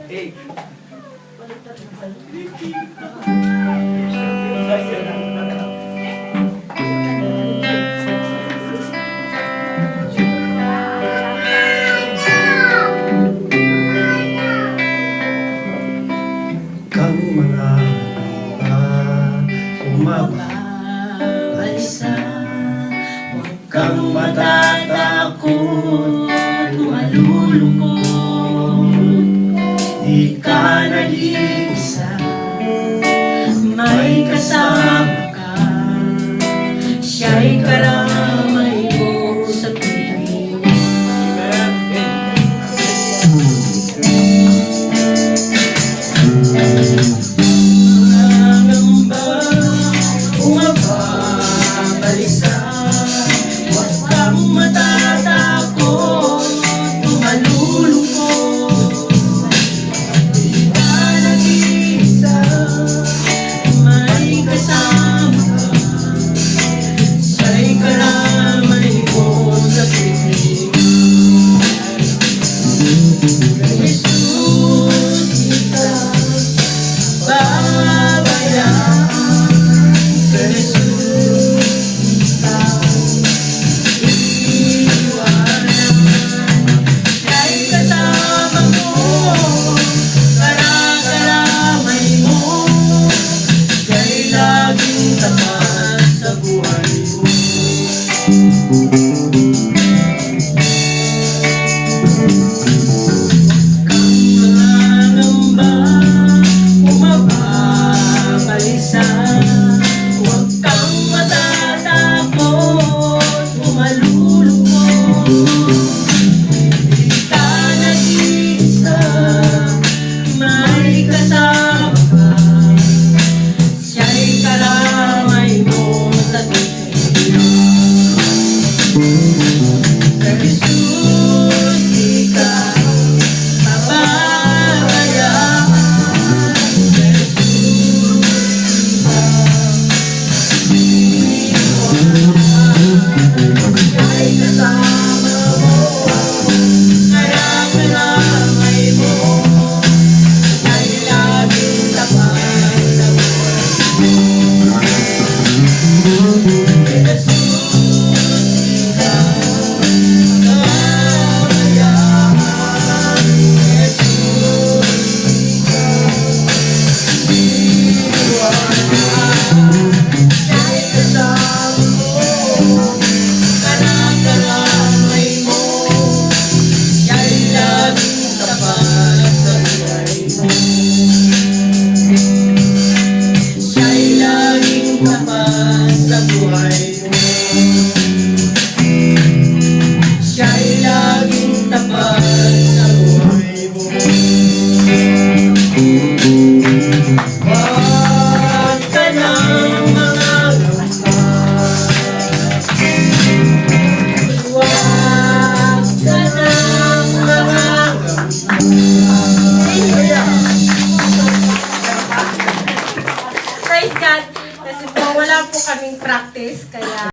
Hey. Kang mga umabalisa, huwag kang matatakot, malulungkot. Di ka nag-iisa, may kasama ka, siya'y karamay mo sa piling. Nangamba, umababalisa, huwag kang matatakot, malulungkot. Di ka nag-iisa, may kasama ka, siya'y karamay mo sa piling. Jesus, di ka babayaan. Sa Jesus, ikaw iiwanan. Siya'y kasama mo, karamay mo, siya'y laging tapat sa buhay mo. Nangamba, umababalisa, huwag kang matatakot, malulungkot. Di ka nag-iisa, may kasama ka, siya'y karamay mo sa piling. Sa Jesus, di ka pababayaan. Sa Jesus, siya'y kasama mo, karamay mo, siya'y laging tapat sa buhay mo. Sa Jesus, ikaw babayaan. Sa Jesus, iiwanan. Siya'y kasama mo, karamay mo, siya'y laging tapat sa buhay mo. Siya'y laging tapat sa buhay mo.